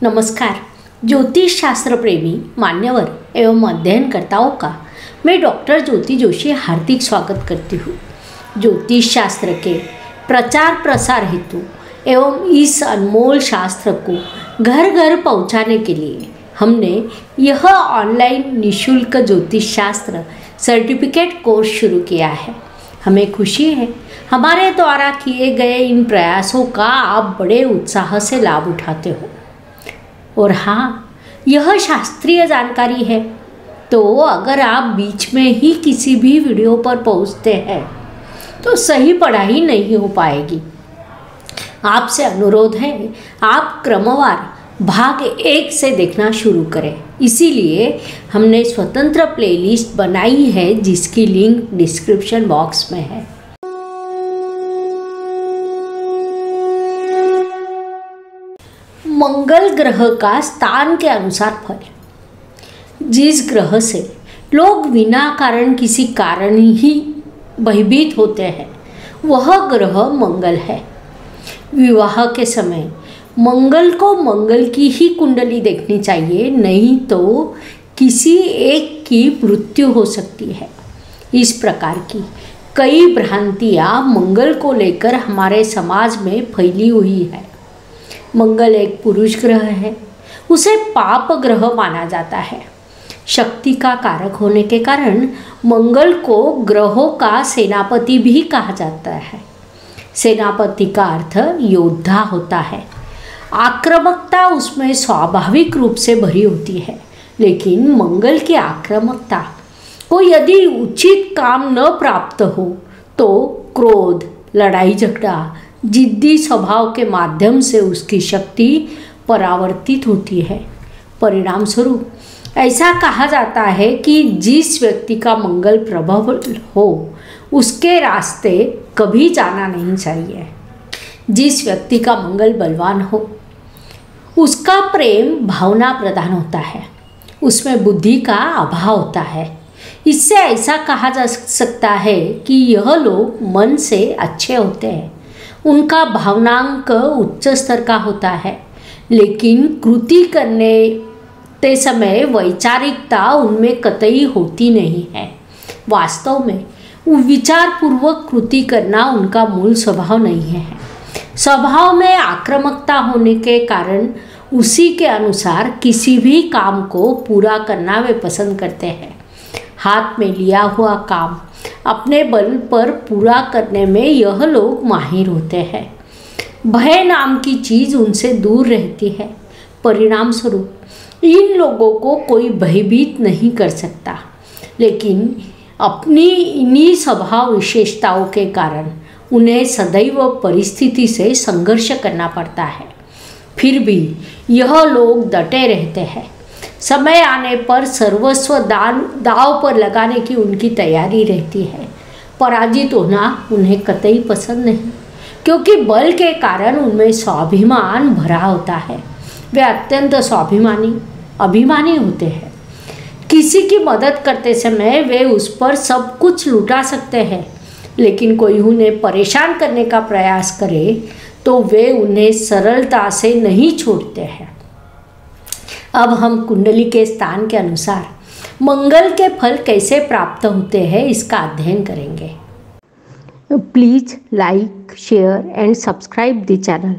नमस्कार। ज्योतिष शास्त्र प्रेमी मान्यवर एवं अध्ययनकर्ताओं का मैं डॉक्टर ज्योति जोशी हार्दिक स्वागत करती हूँ। ज्योतिष शास्त्र के प्रचार प्रसार हेतु एवं इस अनमोल शास्त्र को घर घर पहुँचाने के लिए हमने यह ऑनलाइन निःशुल्क ज्योतिष शास्त्र सर्टिफिकेट कोर्स शुरू किया है। हमें खुशी है हमारे द्वारा किए गए इन प्रयासों का आप बड़े उत्साह से लाभ उठाते हो। और हाँ, यह शास्त्रीय जानकारी है, तो अगर आप बीच में ही किसी भी वीडियो पर पहुंचते हैं तो सही पढ़ाई नहीं हो पाएगी। आपसे अनुरोध है आप क्रमवार भाग 1 से देखना शुरू करें। इसीलिए हमने स्वतंत्र प्लेलिस्ट बनाई है जिसकी लिंक डिस्क्रिप्शन बॉक्स में है। मंगल ग्रह का स्थान के अनुसार फल। जिस ग्रह से लोग बिना कारण किसी कारण ही भयभीत होते हैं वह ग्रह मंगल है। विवाह के समय मंगल को मंगल की ही कुंडली देखनी चाहिए, नहीं तो किसी एक की मृत्यु हो सकती है। इस प्रकार की कई भ्रांतियाँ मंगल को लेकर हमारे समाज में फैली हुई है। मंगल एक पुरुष ग्रह है, उसे पाप ग्रह माना जाता है। शक्ति का कारक होने के कारण मंगल को ग्रहों का सेनापति भी कहा जाता है। सेनापति का अर्थ योद्धा होता है। आक्रामकता उसमें स्वाभाविक रूप से भरी होती है, लेकिन मंगल की आक्रामकता को यदि उचित काम न प्राप्त हो तो क्रोध, लड़ाई झगड़ा, जिद्दी स्वभाव के माध्यम से उसकी शक्ति परावर्तित होती है। परिणाम स्वरूप ऐसा कहा जाता है कि जिस व्यक्ति का मंगल प्रबल हो उसके रास्ते कभी जाना नहीं चाहिए। जिस व्यक्ति का मंगल बलवान हो उसका प्रेम भावना प्रधान होता है, उसमें बुद्धि का अभाव होता है। इससे ऐसा कहा जा सकता है कि यह लोग मन से अच्छे होते हैं, उनका भावनांक उच्च स्तर का होता है, लेकिन कृति करने ते समय वैचारिकता उनमें कतई होती नहीं है। वास्तव में विचारपूर्वक कृति करना उनका मूल स्वभाव नहीं है। स्वभाव में आक्रामकता होने के कारण उसी के अनुसार किसी भी काम को पूरा करना वे पसंद करते हैं। हाथ में लिया हुआ काम अपने बल पर पूरा करने में यह लोग माहिर होते हैं। भय नाम की चीज़ उनसे दूर रहती है। परिणाम स्वरूप इन लोगों को कोई भयभीत नहीं कर सकता, लेकिन अपनी इन्हीं स्वभाव विशेषताओं के कारण उन्हें सदैव परिस्थिति से संघर्ष करना पड़ता है। फिर भी यह लोग डटे रहते हैं। समय आने पर सर्वस्व दांव पर लगाने की उनकी तैयारी रहती है। पराजित होना उन्हें कतई पसंद नहीं, क्योंकि बल के कारण उनमें स्वाभिमान भरा होता है। वे अत्यंत अभिमानी होते हैं। किसी की मदद करते समय वे उस पर सब कुछ लुटा सकते हैं, लेकिन कोई उन्हें परेशान करने का प्रयास करे तो वे उन्हें सरलता से नहीं छोड़ते हैं। अब हम कुंडली के स्थान के अनुसार मंगल के फल कैसे प्राप्त होते हैं इसका अध्ययन करेंगे। Please like, share and subscribe the channel,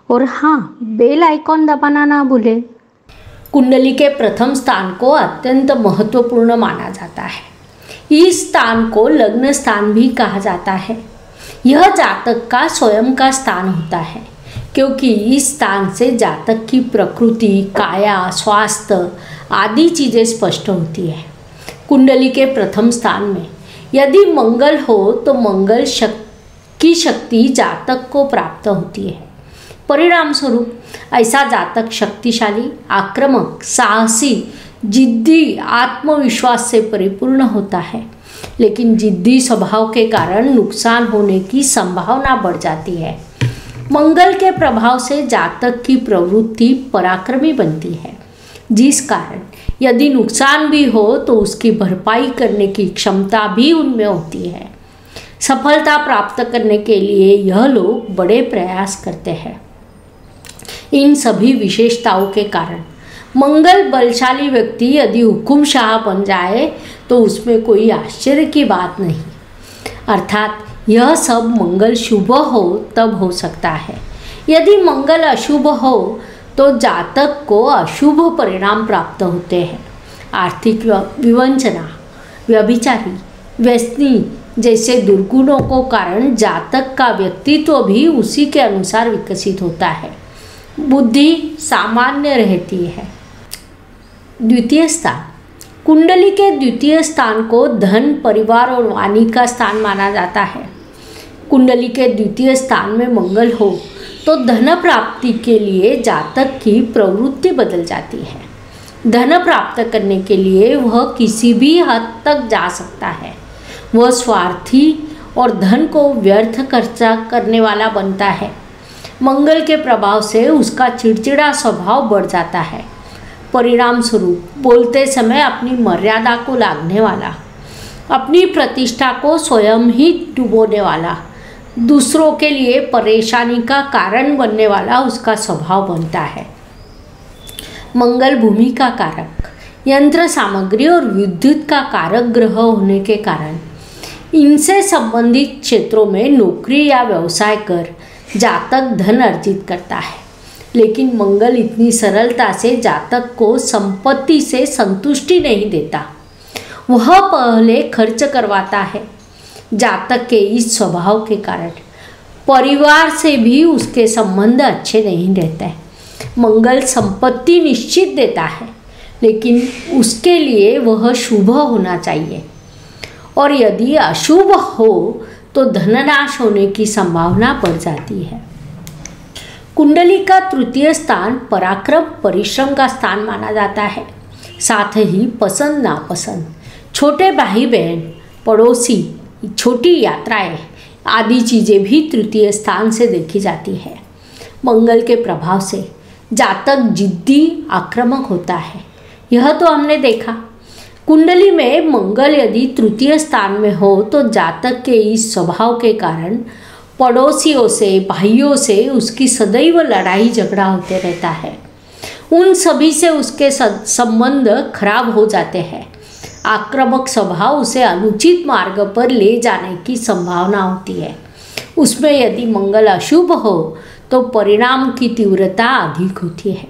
और हाँ, बेल आइकॉन दबाना ना भूलें। कुंडली के प्रथम स्थान को अत्यंत महत्वपूर्ण माना जाता है। इस स्थान को लग्न स्थान भी कहा जाता है। यह जातक का स्वयं का स्थान होता है, क्योंकि इस स्थान से जातक की प्रकृति, काया, स्वास्थ्य आदि चीज़ें स्पष्ट होती है। कुंडली के प्रथम स्थान में यदि मंगल हो तो मंगल की शक्ति जातक को प्राप्त होती है। परिणाम स्वरूप ऐसा जातक शक्तिशाली, आक्रामक, साहसी, जिद्दी, आत्मविश्वास से परिपूर्ण होता है, लेकिन जिद्दी स्वभाव के कारण नुकसान होने की संभावना बढ़ जाती है। मंगल के प्रभाव से जातक की प्रवृत्ति पराक्रमी बनती है, जिस कारण यदि नुकसान भी हो तो उसकी भरपाई करने की क्षमता भी उनमें होती है। सफलता प्राप्त करने के लिए यह लोग बड़े प्रयास करते हैं। इन सभी विशेषताओं के कारण मंगल बलशाली व्यक्ति यदि हुकुमशाह बन जाए तो उसमें कोई आश्चर्य की बात नहीं। अर्थात यह सब मंगल शुभ हो तब हो सकता है। यदि मंगल अशुभ हो तो जातक को अशुभ परिणाम प्राप्त होते हैं। आर्थिक विवंचना, व्यभिचारी, व्यसनी जैसे दुर्गुणों को कारण जातक का व्यक्तित्व भी उसी के अनुसार विकसित होता है। बुद्धि सामान्य रहती है। द्वितीय स्थान, कुंडली के द्वितीय स्थान को धन, परिवार और वाणी का स्थान माना जाता है। कुंडली के द्वितीय स्थान में मंगल हो तो धन प्राप्ति के लिए जातक की प्रवृत्ति बदल जाती है। धन प्राप्त करने के लिए वह किसी भी हद तक जा सकता है। वह स्वार्थी और धन को व्यर्थ खर्चा करने वाला बनता है। मंगल के प्रभाव से उसका चिड़चिड़ा स्वभाव बढ़ जाता है। परिणाम स्वरूप बोलते समय अपनी मर्यादा को लांघने वाला, अपनी प्रतिष्ठा को स्वयं ही डुबोने वाला, दूसरों के लिए परेशानी का कारण बनने वाला उसका स्वभाव बनता है। मंगल भूमि का कारक, यंत्र सामग्री और विद्युत का कारक ग्रह होने के कारण इनसे संबंधित क्षेत्रों में नौकरी या व्यवसाय कर जातक धन अर्जित करता है। लेकिन मंगल इतनी सरलता से जातक को संपत्ति से संतुष्टि नहीं देता। वह पहले खर्च करवाता है। जातक के इस स्वभाव के कारण परिवार से भी उसके संबंध अच्छे नहीं रहते। मंगल संपत्ति निश्चित देता है, लेकिन उसके लिए वह शुभ होना चाहिए, और यदि अशुभ हो तो धननाश होने की संभावना बढ़ जाती है। कुंडली का तृतीय स्थान पराक्रम, परिश्रम का स्थान माना जाता है। साथ ही पसंद नापसंद, छोटे भाई बहन, पड़ोसी, छोटी यात्राएं आदि चीज़ें भी तृतीय स्थान से देखी जाती है। मंगल के प्रभाव से जातक जिद्दी, आक्रामक होता है। यह तो हमने देखा। कुंडली में मंगल यदि तृतीय स्थान में हो तो जातक के इस स्वभाव के कारण पड़ोसियों से, भाइयों से उसकी सदैव लड़ाई झगड़ा होते रहता है। उन सभी से उसके संबंध खराब हो जाते हैं। आक्रामक स्वभाव उसे अनुचित मार्ग पर ले जाने की संभावना होती है। उसमें यदि मंगल अशुभ हो तो परिणाम की तीव्रता अधिक होती है।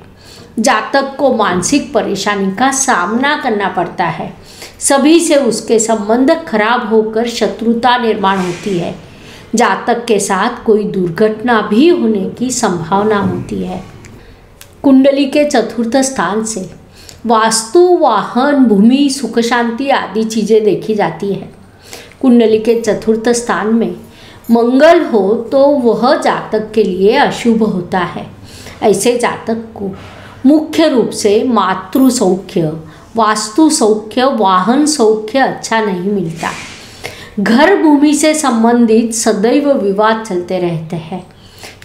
जातक को मानसिक परेशानी का सामना करना पड़ता है। सभी से उसके संबंध खराब होकर शत्रुता निर्माण होती है। जातक के साथ कोई दुर्घटना भी होने की संभावना होती है। कुंडली के चतुर्थ स्थान से वास्तु, वाहन, भूमि, सुख शांति आदि चीज़ें देखी जाती है। कुंडली के चतुर्थ स्थान में मंगल हो तो वह जातक के लिए अशुभ होता है। ऐसे जातक को मुख्य रूप से मातृ सौख्य, वास्तु सौख्य, वाहन सौख्य अच्छा नहीं मिलता। घर भूमि से संबंधित सदैव विवाद चलते रहते हैं।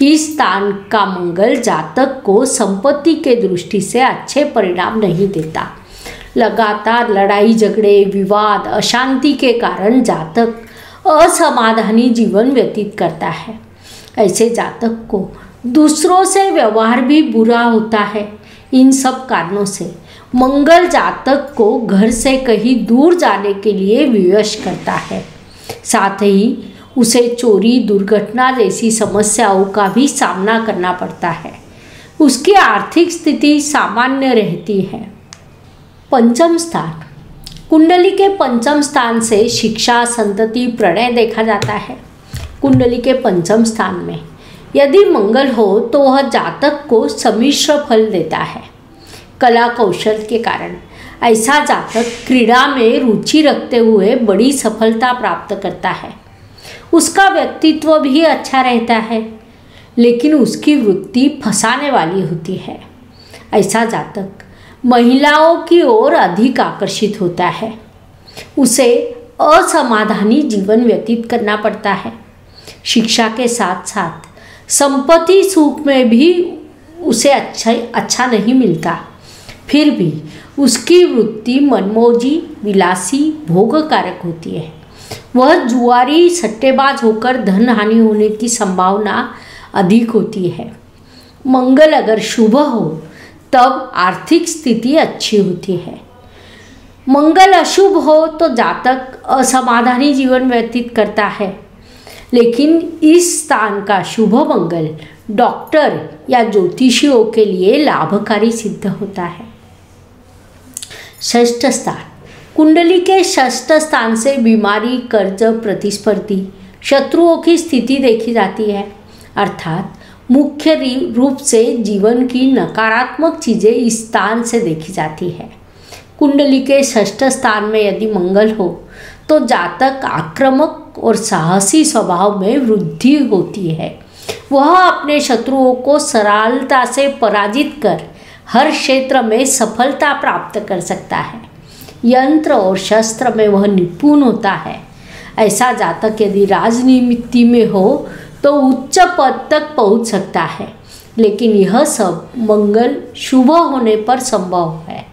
इस स्थान का मंगल जातक को संपत्ति के दृष्टि से अच्छे परिणाम नहीं देता। लगातार लड़ाई झगड़े, विवाद, अशांति के कारण जातक असमाधानी जीवन व्यतीत करता है। ऐसे जातक को दूसरों से व्यवहार भी बुरा होता है। इन सब कारणों से मंगल जातक को घर से कहीं दूर जाने के लिए विवश करता है। साथ ही उसे चोरी, दुर्घटना जैसी समस्याओं का भी सामना करना पड़ता है। उसकी आर्थिक स्थिति सामान्य रहती है। पंचम स्थान, कुंडली के पंचम स्थान से शिक्षा, संतति, प्रणय देखा जाता है। कुंडली के पंचम स्थान में यदि मंगल हो तो वह जातक को सम्मिश्र फल देता है। कला कौशल के कारण ऐसा जातक क्रीड़ा में रुचि रखते हुए बड़ी सफलता प्राप्त करता है। उसका व्यक्तित्व भी अच्छा रहता है, लेकिन उसकी वृत्ति फंसाने वाली होती है। ऐसा जातक महिलाओं की ओर अधिक आकर्षित होता है। उसे असमाधानी जीवन व्यतीत करना पड़ता है। शिक्षा के साथ साथ संपत्ति सुख में भी उसे अच्छा नहीं मिलता। फिर भी उसकी वृत्ति मनमोजी, विलासी, भोगकारक होती है। वह जुआरी, सट्टेबाज होकर धन हानि होने की संभावना अधिक होती है। मंगल अगर शुभ हो तब आर्थिक स्थिति अच्छी होती है। मंगल अशुभ हो तो जातक असमाधानी जीवन व्यतीत करता है। लेकिन इस स्थान का शुभ मंगल डॉक्टर या ज्योतिषियों के लिए लाभकारी सिद्ध होता है। षष्ठ स्थान, कुंडली के षष्ठ स्थान से बीमारी, कर्ज, प्रतिस्पर्धी, शत्रुओं की स्थिति देखी जाती है। अर्थात मुख्य रूप से जीवन की नकारात्मक चीज़ें इस स्थान से देखी जाती है। कुंडली के षष्ठ स्थान में यदि मंगल हो तो जातक आक्रामक और साहसी स्वभाव में वृद्धि होती है। वह अपने शत्रुओं को सरलता से पराजित कर हर क्षेत्र में सफलता प्राप्त कर सकता है। यंत्र और शस्त्र में वह निपुण होता है। ऐसा जातक यदि राजनीति में हो तो उच्च पद तक पहुंच सकता है। लेकिन यह सब मंगल शुभ होने पर संभव है।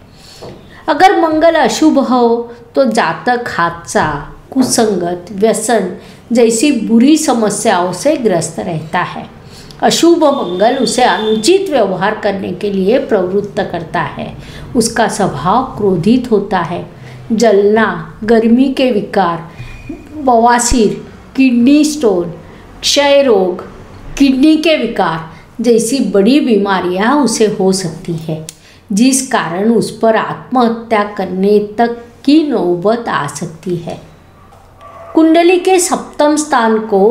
अगर मंगल अशुभ हो तो जातक हादसा, कुसंगत, व्यसन जैसी बुरी समस्याओं से ग्रस्त रहता है। अशुभ मंगल उसे अनुचित व्यवहार करने के लिए प्रवृत्त करता है। उसका स्वभाव क्रोधित होता है। जलना, गर्मी के विकार, बवासीर, किडनी स्टोन, क्षय रोग, किडनी के विकार जैसी बड़ी बीमारियां उसे हो सकती है, जिस कारण उस पर आत्महत्या करने तक की नौबत आ सकती है। कुंडली के सप्तम स्थान को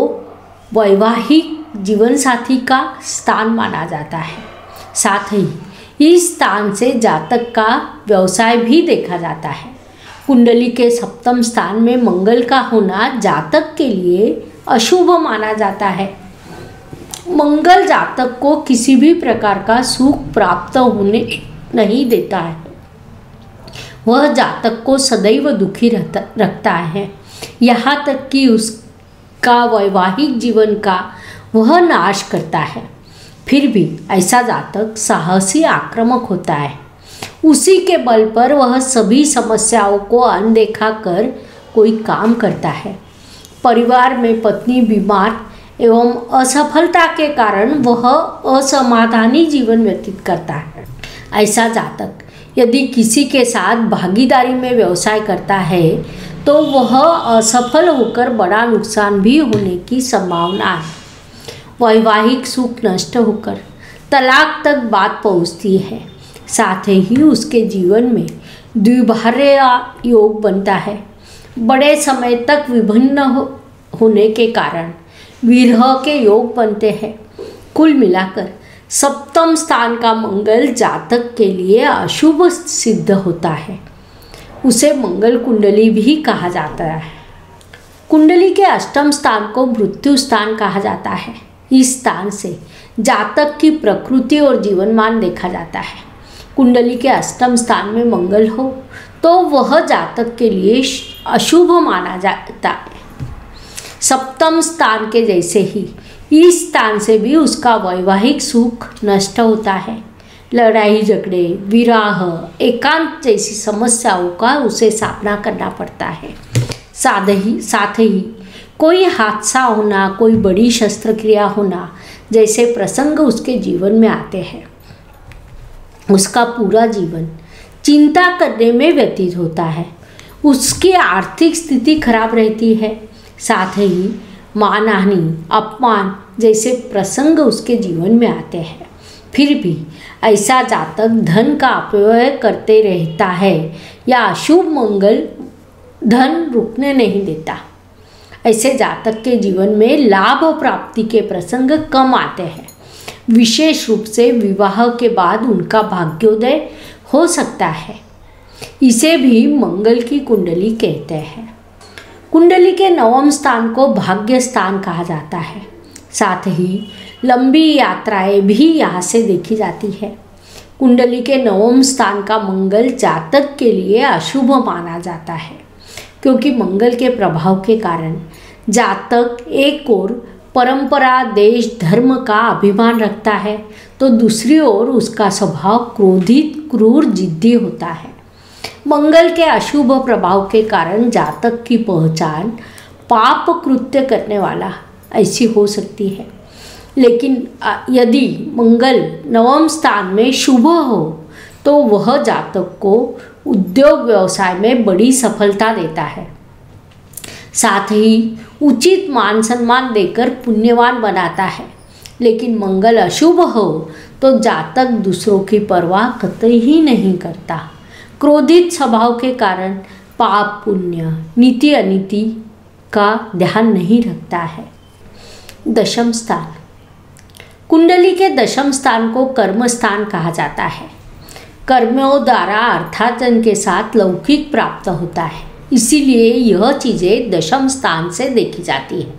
वैवाहिक जीवन साथी का स्थान माना जाता है। साथ ही इस स्थान से जातक का व्यवसाय भी देखा जाता है। कुंडली के सप्तम स्थान में मंगल का होना जातक के लिए अशुभ माना जाता है। मंगल जातक को किसी भी प्रकार का सुख प्राप्त होने नहीं देता है। वह जातक को सदैव दुखी रखता है, यहाँ तक कि उसका वैवाहिक जीवन का वह नाश करता है। फिर भी ऐसा जातक साहसी आक्रामक होता है। उसी के बल पर वह सभी समस्याओं को अनदेखा कर कोई काम करता है। परिवार में पत्नी बीमार एवं असफलता के कारण वह असमाधानी जीवन व्यतीत करता है। ऐसा जातक यदि किसी के साथ भागीदारी में व्यवसाय करता है तो वह असफल होकर बड़ा नुकसान भी होने की संभावना है। वैवाहिक सुख नष्ट होकर तलाक तक बात पहुंचती है। साथ ही उसके जीवन में द्विभार्य योग बनता है। बड़े समय तक विभिन्न होने के कारण विरह के योग बनते हैं। कुल मिलाकर सप्तम स्थान का मंगल जातक के लिए अशुभ सिद्ध होता है। उसे मंगल कुंडली भी कहा जाता है। कुंडली के अष्टम स्थान को मृत्यु स्थान कहा जाता है। इस स्थान से जातक की प्रकृति और जीवनमान देखा जाता है। कुंडली के अष्टम स्थान में मंगल हो तो वह जातक के लिए अशुभ माना जाता है। सप्तम स्थान के जैसे ही इस स्थान से भी उसका वैवाहिक सुख नष्ट होता है। लड़ाई झगड़े, विराह, एकांत जैसी समस्याओं का उसे सामना करना पड़ता है। साथ ही कोई हादसा होना, कोई बड़ी शस्त्रक्रिया होना जैसे प्रसंग उसके जीवन में आते हैं। उसका पूरा जीवन चिंता करने में व्यतीत होता है। उसकी आर्थिक स्थिति खराब रहती है। साथ ही मानहानि, अपमान जैसे प्रसंग उसके जीवन में आते हैं। फिर भी ऐसा जातक धन का अपव्यय करते रहता है या अशुभ मंगल धन रुकने नहीं देता। ऐसे जातक के जीवन में लाभ प्राप्ति के प्रसंग कम आते हैं। विशेष रूप से विवाह के बाद उनका भाग्योदय हो सकता है। इसे भी मंगल की कुंडली कहते हैं। कुंडली के नवम स्थान को भाग्य स्थान कहा जाता है। साथ ही लंबी यात्राएं भी यहाँ से देखी जाती है। कुंडली के नवम स्थान का मंगल जातक के लिए अशुभ माना जाता है, क्योंकि मंगल के प्रभाव के कारण जातक एक ओर परंपरा, देश, धर्म का अभिमान रखता है तो दूसरी ओर उसका स्वभाव क्रोधित, क्रूर, जिद्दी होता है। मंगल के अशुभ प्रभाव के कारण जातक की पहचान पाप कृत्य करने वाला ऐसी हो सकती है। लेकिन यदि मंगल नवम स्थान में शुभ हो तो वह जातक को उद्योग व्यवसाय में बड़ी सफलता देता है। साथ ही उचित मान सम्मान देकर पुण्यवान बनाता है। लेकिन मंगल अशुभ हो तो जातक दूसरों की परवाह कतई ही नहीं करता। क्रोधित स्वभाव के कारण पाप पुण्य नीति अनीति का ध्यान नहीं रखता है। दशम स्थान, कुंडली के दशम स्थान को कर्म स्थान कहा जाता है। कर्मों द्वारा अर्थार्जन के साथ लौकिक प्राप्त होता है, इसीलिए यह चीज़ें दशम स्थान से देखी जाती है।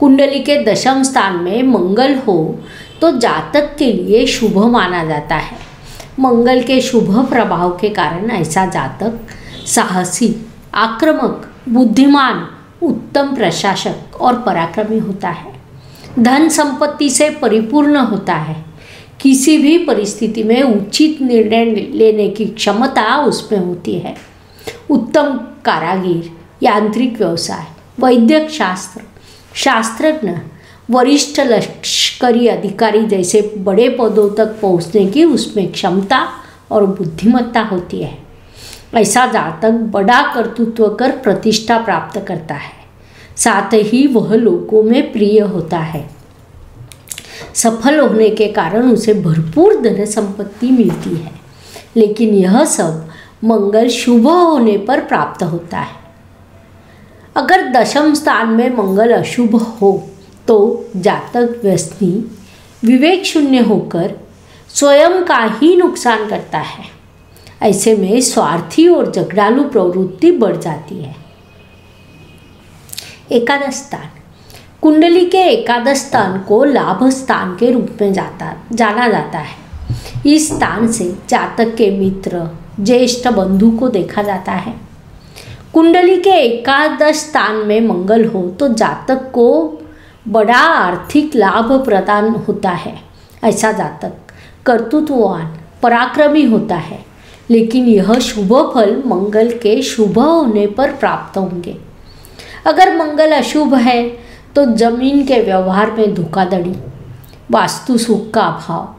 कुंडली के दशम स्थान में मंगल हो तो जातक के लिए शुभ माना जाता है। मंगल के शुभ प्रभाव के कारण ऐसा जातक साहसी, आक्रामक, बुद्धिमान, उत्तम प्रशासक और पराक्रमी होता है। धन संपत्ति से परिपूर्ण होता है। किसी भी परिस्थिति में उचित निर्णय लेने की क्षमता उसमें होती है। उत्तम कारागिर, यांत्रिक व्यवसाय, वैद्यक शास्त्र, शास्त्रज्ञ, वरिष्ठ लश्करी अधिकारी जैसे बड़े पदों तक पहुंचने की उसमें क्षमता और बुद्धिमत्ता होती है। ऐसा जातक बड़ा कर्तृत्व कर प्रतिष्ठा प्राप्त करता है। साथ ही वह लोगों में प्रिय होता है। सफल होने के कारण उसे भरपूर धन संपत्ति मिलती है। लेकिन यह सब मंगल शुभ होने पर प्राप्त होता है। अगर दशम स्थान में मंगल अशुभ हो तो जातक व्यसनी, विवेक शून्य होकर स्वयं का ही नुकसान करता है। ऐसे में स्वार्थी और झगड़ालू प्रवृत्ति बढ़ जाती है। एकादश स्थान, कुंडली के एकादश स्थान को लाभ स्थान के रूप में जाना जाता है। इस स्थान से जातक के मित्र, ज्येष्ठ बंधु को देखा जाता है। कुंडली के एकादश स्थान में मंगल हो तो जातक को बड़ा आर्थिक लाभ प्रदान होता है। ऐसा जातक कर्तृत्ववान, पराक्रमी होता है। लेकिन यह शुभ फल मंगल के शुभ होने पर प्राप्त होंगे। अगर मंगल अशुभ है तो जमीन के व्यवहार में धोखाधड़ी, वास्तु सुख का अभाव,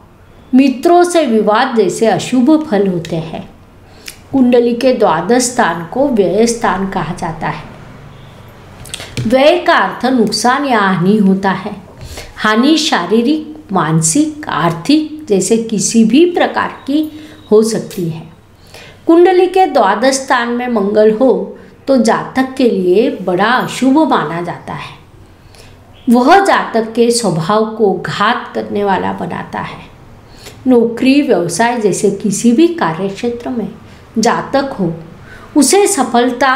मित्रों से विवाद जैसे अशुभ फल होते हैं। कुंडली के द्वादश स्थान को व्यय स्थान कहा जाता है। व्यय का अर्थ नुकसान या हानि होता है। हानि शारीरिक, मानसिक, आर्थिक जैसे किसी भी प्रकार की हो सकती है। कुंडली के द्वादश स्थान में मंगल हो तो जातक के लिए बड़ा अशुभ माना जाता है। वह जातक के स्वभाव को घात करने वाला बनाता है। नौकरी, व्यवसाय जैसे किसी भी कार्यक्षेत्र में जातक हो उसे सफलता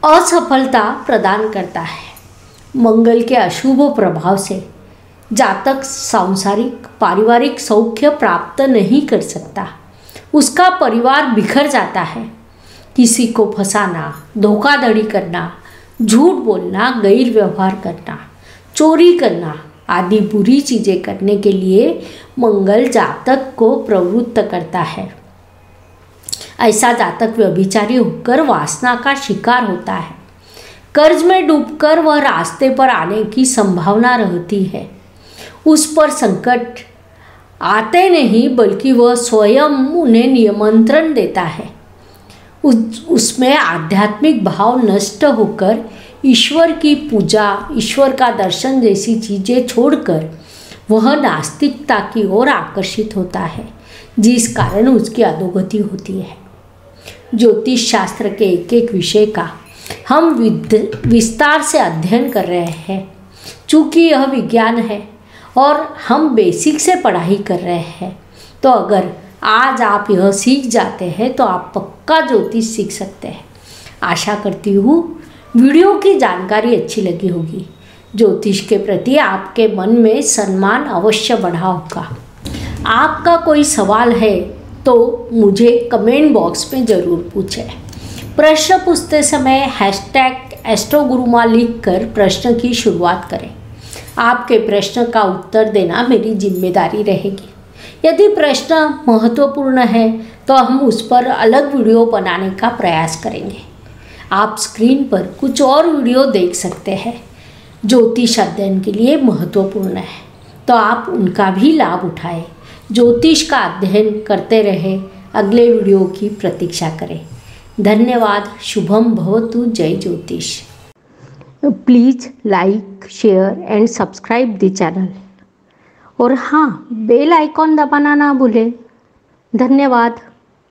असफलता प्रदान करता है। मंगल के अशुभ प्रभाव से जातक सांसारिक, पारिवारिक सौख्य प्राप्त नहीं कर सकता। उसका परिवार बिखर जाता है। किसी को फंसाना, धोखाधड़ी करना, झूठ बोलना, गैर व्यवहार करना, चोरी करना आदि बुरी चीज़ें करने के लिए मंगल जातक को प्रवृत्त करता है। ऐसा जातक व्यभिचारी होकर वासना का शिकार होता है। कर्ज में डूबकर वह रास्ते पर आने की संभावना रहती है। उस पर संकट आते नहीं बल्कि वह स्वयं उन्हें नियंत्रण देता है। उसमें आध्यात्मिक भाव नष्ट होकर ईश्वर की पूजा, ईश्वर का दर्शन जैसी चीज़ें छोड़कर वह नास्तिकता की ओर आकर्षित होता है, जिस कारण उसकी अधोगति होती है। ज्योतिष शास्त्र के एक एक विषय का हम विस्तार से अध्ययन कर रहे हैं। चूँकि यह विज्ञान है और हम बेसिक से पढ़ाई कर रहे हैं, तो अगर आज आप यह सीख जाते हैं तो आप पक्का ज्योतिष सीख सकते हैं। आशा करती हूँ वीडियो की जानकारी अच्छी लगी होगी। ज्योतिष के प्रति आपके मन में सम्मान अवश्य बढ़ा होगा। आपका कोई सवाल है तो मुझे कमेंट बॉक्स में ज़रूर पूछें। प्रश्न पूछते समय #एस्ट्रोगुरुमा लिख कर प्रश्न की शुरुआत करें। आपके प्रश्न का उत्तर देना मेरी जिम्मेदारी रहेगी। यदि प्रश्न महत्वपूर्ण है तो हम उस पर अलग वीडियो बनाने का प्रयास करेंगे। आप स्क्रीन पर कुछ और वीडियो देख सकते हैं। ज्योतिष अध्ययन के लिए महत्वपूर्ण है, तो आप उनका भी लाभ उठाएं। ज्योतिष का अध्ययन करते रहे, अगले वीडियो की प्रतीक्षा करें। धन्यवाद। शुभम भवतु। जय ज्योतिष। Please like, share and subscribe the channel. और हाँ, बेल आइकॉन दबाना ना भूलें। धन्यवाद।